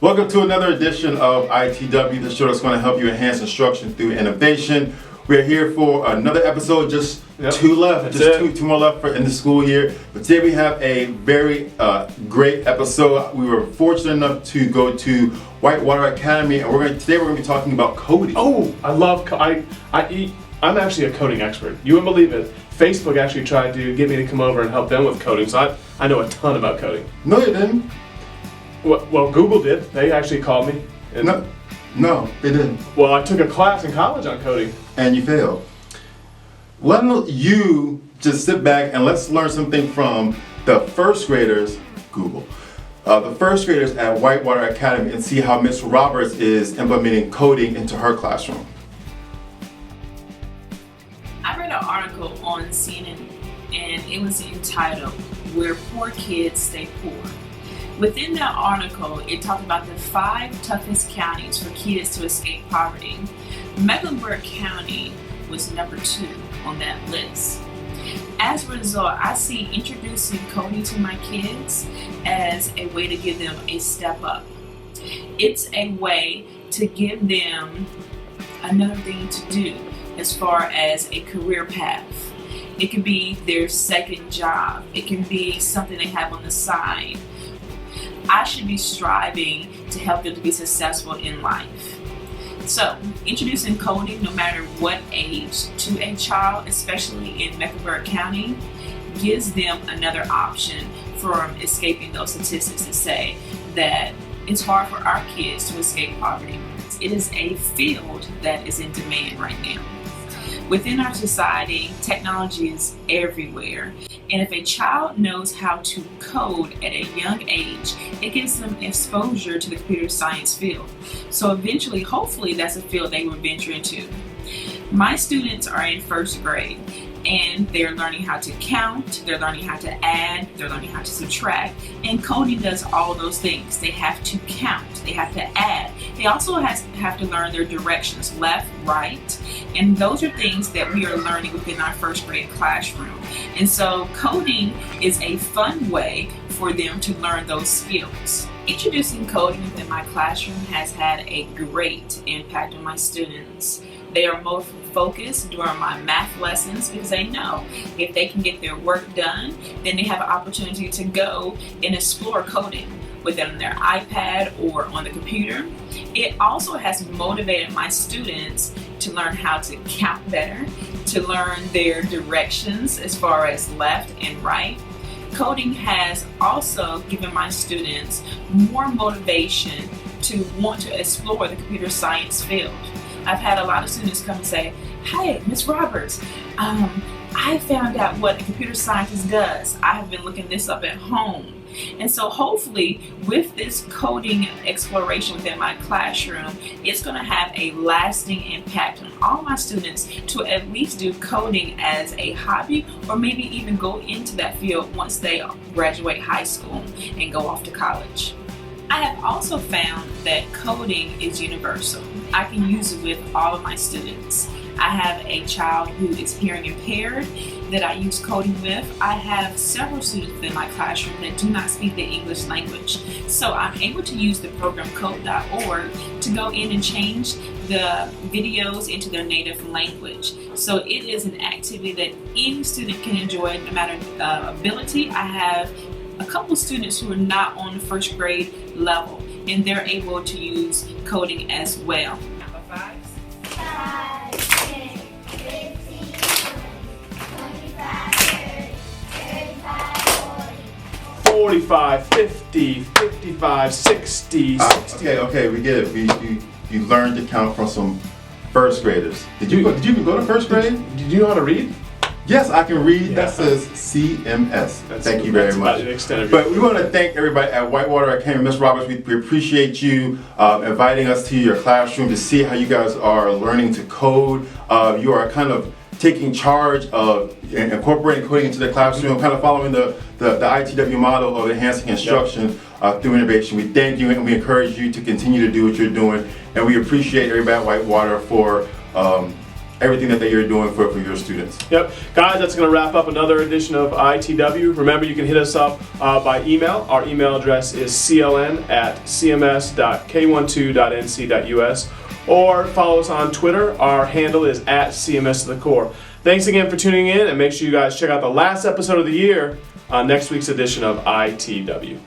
Welcome to another edition of ITW, the show that's going to help you enhance instruction through innovation. We're here for another episode, just two left, two more left in the school year. But today we have a very great episode. We were fortunate enough to go to Whitewater Academy, and today we're going to be talking about coding. Oh, I love I'm actually a coding expert. You wouldn't believe it. Facebook actually tried to get me to come over and help them with coding, so I know a ton about coding. No, you didn't. Well, Google did. They actually called me. No, they didn't. Well, I took a class in college on coding. And you failed. Why don't you just sit back and let's learn something from the first graders, Google, the first graders at Whitewater Academy, and see how Miss Roberts is implementing coding into her classroom. I read an article on CNN and it was entitled, "Where Poor Kids Stay Poor." Within that article, it talked about the 5 toughest counties for kids to escape poverty. Mecklenburg County was number 2 on that list. As a result, I see introducing coding to my kids as a way to give them a step up. It's a way to give them another thing to do as far as a career path. It can be their second job. It can be something they have on the side. I should be striving to help them to be successful in life. So, introducing coding, no matter what age, to a child, especially in Mecklenburg County, gives them another option from escaping those statistics that say that it's hard for our kids to escape poverty. It is a field that is in demand right now. Within our society, technology is everywhere. And if a child knows how to code at a young age, it gives them exposure to the computer science field. So eventually, hopefully, that's a field they will venture into. My students are in first grade and they're learning how to count, they're learning how to add, they're learning how to subtract, and coding does all those things. They have to count, they have to add, they also have to learn their directions, left, right, and those are things that we are learning within our first grade classroom. And so coding is a fun way for them to learn those skills. Introducing coding within my classroom has had a great impact on my students. They are more focused during my math lessons because they know if they can get their work done, then they have an opportunity to go and explore coding within their iPad or on the computer. It also has motivated my students to learn how to count better, to learn their directions as far as left and right. Coding has also given my students more motivation to want to explore the computer science field. I've had a lot of students come and say, "Hey, Miss Roberts, I found out what a computer scientist does. I have been looking this up at home." And so hopefully with this coding exploration within my classroom, it's going to have a lasting impact on all my students to at least do coding as a hobby or maybe even go into that field once they graduate high school and go off to college. I have also found that coding is universal. I can use it with all of my students. I have a child who is hearing impaired that I use coding with. I have several students in my classroom that do not speak the English language. So I'm able to use the program code.org to go in and change the videos into their native language. So it is an activity that any student can enjoy no matter ability. I have a couple students who are not on the first grade level and they're able to use coding as well. Number 5. 45, 50, 55, 60, 60. Okay, we get it. You learned to count from some first graders. Did you even go to first grade? Did you know how to read? Yes, I can read. Yeah. That says CMS. Thank you very much. But we want to thank everybody at Whitewater Academy. Ms. Roberts, we appreciate you inviting us to your classroom to see how you guys are learning to code. You are kind of taking charge of incorporating coding into the classroom, kind of following the ITW model of enhancing instruction through innovation. We thank you and we encourage you to continue to do what you're doing. And we appreciate everybody at Whitewater for everything that you're doing for your students. Yep. Guys, that's going to wrap up another edition of ITW. Remember, you can hit us up by email. Our email address is cln@cms.k12.nc.us, or follow us on Twitter. Our handle is @CMS2TheCore. Thanks again for tuning in, and make sure you guys check out the last episode of the year on next week's edition of ITW.